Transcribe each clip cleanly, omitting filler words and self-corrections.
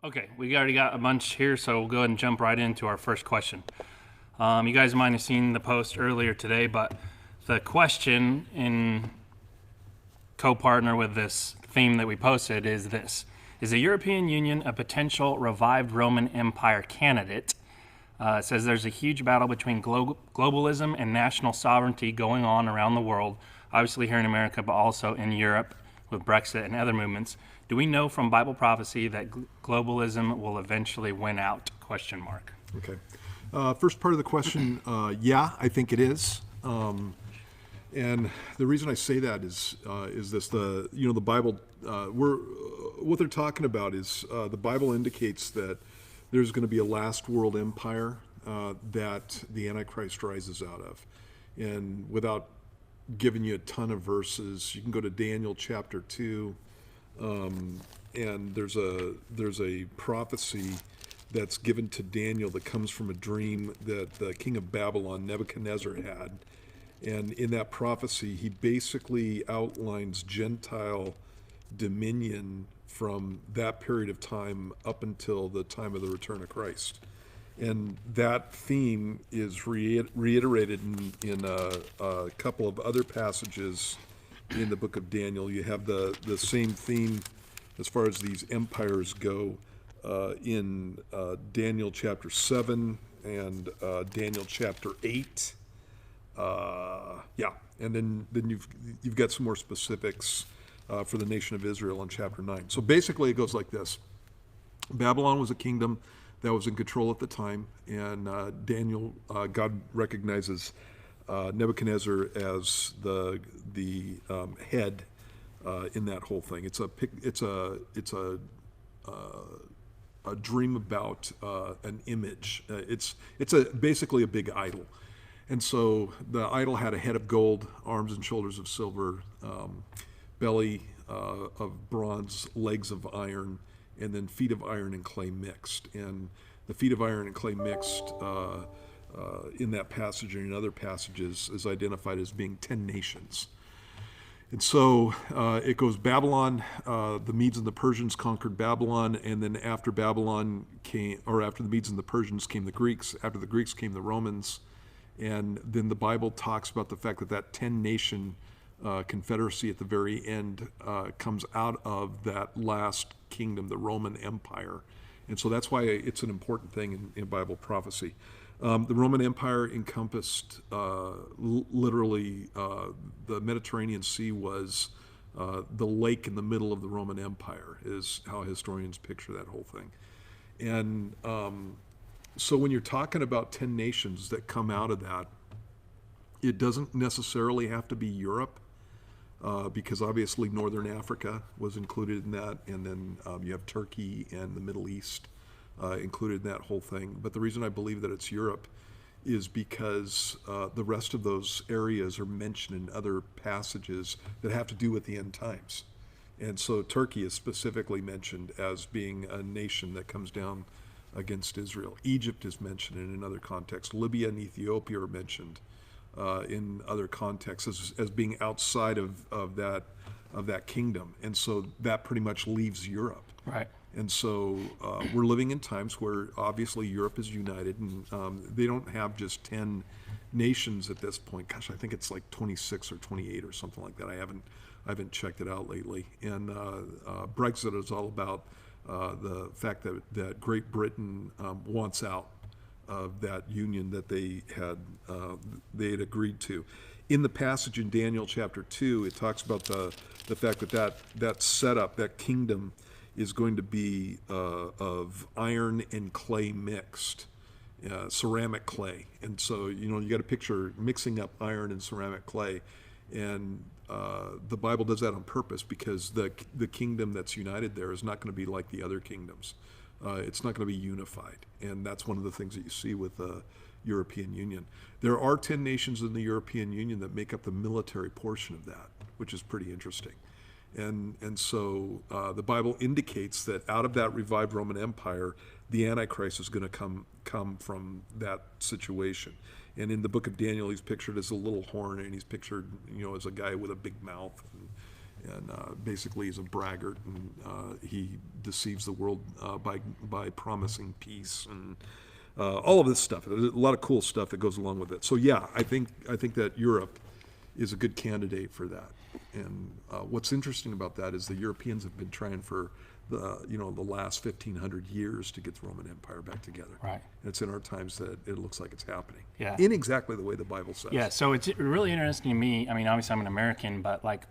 Okay, we already got a bunch here, so we'll go ahead and jump right into our first question. You guys might have seen the post earlier today, but the question in co-partner with this theme that we posted is this: is the European Union a potential revived Roman Empire candidate? It says there's a huge battle between globalism and national sovereignty going on around the world, obviously here in America, but also in Europe with Brexit and other movements. Do we know from Bible prophecy that globalism will eventually win out? Question mark. Okay. First part of the question, yeah, I think it is. And the reason I say that is this: the Bible. What they're talking about is the Bible indicates that there's going to be a last world empire that the Antichrist rises out of, and without giving you a ton of verses, you can go to Daniel chapter 2, and there's a prophecy that's given to Daniel that comes from a dream that the king of Babylon, Nebuchadnezzar, had. And in that prophecy, he basically outlines Gentile dominion from that period of time up until the time of the return of Christ. And that theme is reiterated in a couple of other passages in the book of Daniel. You have the same theme as far as these empires go in Daniel chapter 7 and Daniel chapter 8. And then you've got some more specifics for the nation of Israel in chapter 9. So basically it goes like this. Babylon was a kingdom that was in control at the time, and Daniel, God recognizes Nebuchadnezzar as the head in that whole thing. It's a dream about an image. It's basically a big idol. And so the idol had a head of gold, arms and shoulders of silver, belly of bronze, legs of iron, and then feet of iron and clay mixed. And the feet of iron and clay mixed in that passage and in other passages is identified as being 10 nations. And so it goes Babylon, the Medes and the Persians conquered Babylon, and then after Babylon came, or after the Medes and the Persians came the Greeks, after the Greeks came the Romans, and then the Bible talks about the fact that that 10-nation confederacy at the very end comes out of that last kingdom, the Roman Empire. And so that's why it's an important thing in Bible prophecy. The Roman Empire encompassed literally the Mediterranean Sea was the lake in the middle of the Roman Empire, is how historians picture that whole thing. And so when you're talking about 10 nations that come out of that, it doesn't necessarily have to be Europe, because obviously Northern Africa was included in that, and then you have Turkey and the Middle East included in that whole thing. But the reason I believe that it's Europe is because the rest of those areas are mentioned in other passages that have to do with the end times. And so Turkey is specifically mentioned as being a nation that comes down against Israel. Egypt is mentioned in another context. Libya and Ethiopia are mentioned in other contexts as being outside of that kingdom. And so that pretty much leaves Europe. Right. And so we're living in times where obviously Europe is united, and they don't have just 10 nations at this point. Gosh, I think it's like 26 or 28 or something like that. I haven't checked it out lately. And Brexit is all about the fact that Great Britain wants out of that union that they had agreed to. In the passage in Daniel chapter 2, it talks about the fact that setup, that kingdom, is going to be of iron and clay mixed, ceramic clay. And so, you got to picture mixing up iron and ceramic clay. And the Bible does that on purpose because the kingdom that's united there is not going to be like the other kingdoms. It's not going to be unified. And that's one of the things that you see with the European Union. There are 10 nations in the European Union that make up the military portion of that, which is pretty interesting. And so the Bible indicates that out of that revived Roman Empire, the Antichrist is going to come from that situation. And in the book of Daniel, he's pictured as a little horn, and he's pictured, as a guy with a big mouth. and basically he's a braggart, and he deceives the world by promising peace and all of this stuff. There's a lot of cool stuff that goes along with it. So yeah, I think that Europe is a good candidate for that. And what's interesting about that is the Europeans have been trying for the last 1,500 years to get the Roman Empire back together. Right. And it's in our times that it looks like it's happening. Yeah. In exactly the way the Bible says. Yeah. So it's really interesting to me. I mean, obviously I'm an American, but like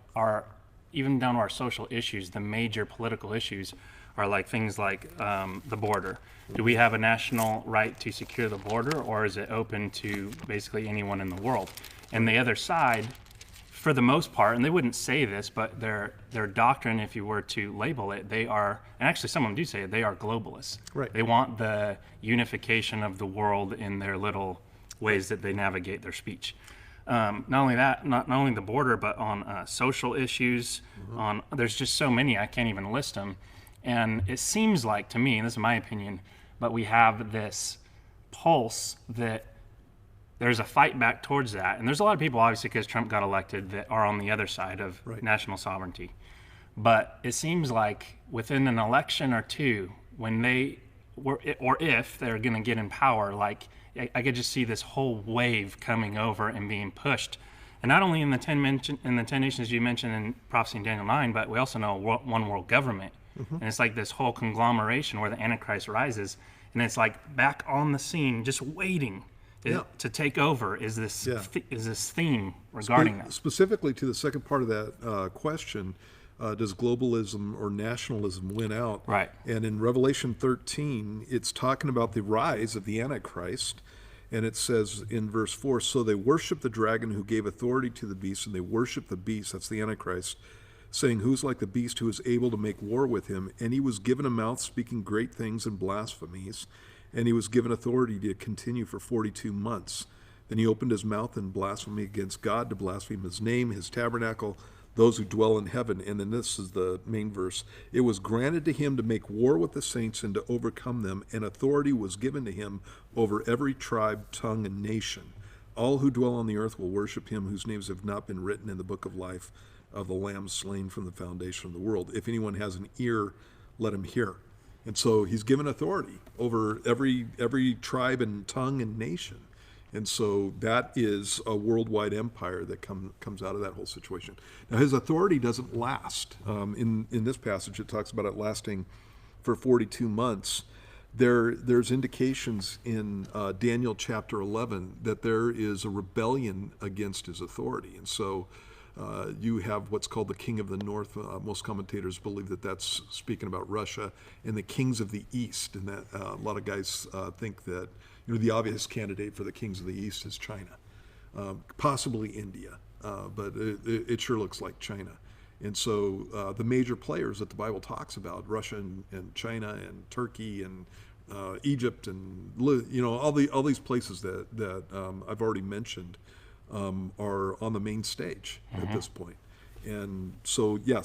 even down to our social issues, the major political issues are like things like the border. Do we have a national right to secure the border, or is it open to basically anyone in the world? And the other side, for the most part, and they wouldn't say this, but their doctrine, if you were to label it, they are, and actually some of them do say it, they are globalists. Right. They want the unification of the world in their little ways that they navigate their speech. Not only that, not only the border, but on social issues, there's just so many, I can't even list them. And it seems like, to me, and this is my opinion, but we have this pulse that there's a fight back towards that. And there's a lot of people, obviously, because Trump got elected, that are on the other side of national sovereignty. But it seems like within an election or two, when they were, or if they're going to get in power, like I could just see this whole wave coming over and being pushed. And not only in the 10 nations you mentioned in Prophecy in Daniel 9, but we also know one world government. And it's like this whole conglomeration where the Antichrist rises, and it's like back on the scene, just waiting to take over. Is this theme regarding that? Specifically to the second part of that question, does globalism or nationalism win out? Right. And in Revelation 13, it's talking about the rise of the Antichrist. And it says in verse 4, so they worship the dragon who gave authority to the beast, and they worship the beast, that's the Antichrist, saying, who's like the beast who is able to make war with him? And he was given a mouth speaking great things and blasphemies, and he was given authority to continue for 42 months. Then he opened his mouth in blasphemy against God, to blaspheme his name, his tabernacle, those who dwell in heaven. And then this is the main verse. It was granted to him to make war with the saints and to overcome them, and authority was given to him over every tribe, tongue, and nation. All who dwell on the earth will worship him, whose names have not been written in the book of life of the Lamb slain from the foundation of the world. If anyone has an ear, let him hear. And so he's given authority over every tribe and tongue and nation. And so that is a worldwide empire that comes out of that whole situation. Now his authority doesn't last. In this passage it talks about it lasting for 42 months. There's indications in Daniel chapter 11 that there is a rebellion against his authority. And so you have what's called the King of the North. Most commentators believe that that's speaking about Russia, and the kings of the East. And that a lot of guys think that the obvious candidate for the kings of the East is China, possibly India, but it sure looks like China. And so the major players that the Bible talks about, Russia and China and Turkey and Egypt and all these places that I've already mentioned, are on the main stage at this point. And so, yeah,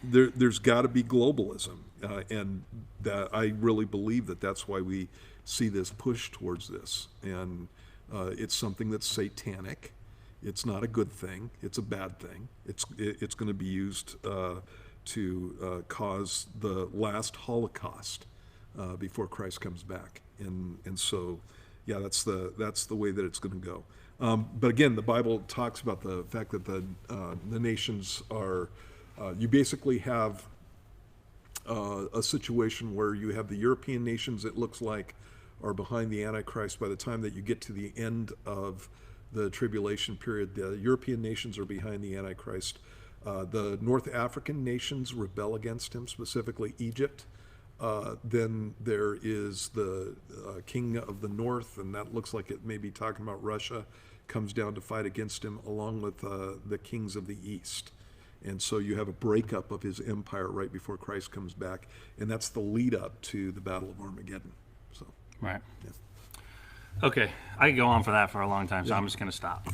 there's got to be globalism. And that I really believe that that's why we see this push towards this. And it's something that's satanic. It's not a good thing. It's a bad thing. It's going to be used to cause the last Holocaust before Christ comes back. And so, yeah, that's the way that it's going to go. But again, the Bible talks about the fact that the nations are, you basically have a situation where you have the European nations, it looks like, are behind the Antichrist. By the time that you get to the end of the tribulation period, the European nations are behind the Antichrist. The North African nations rebel against him, specifically Egypt. Then there is the king of the north, and that looks like it may be talking about Russia, comes down to fight against him, along with the kings of the east. And so you have a breakup of his empire right before Christ comes back, and that's the lead up to the Battle of Armageddon. So, right. Yeah. Okay, I could go on for that for a long time, so I'm just going to stop.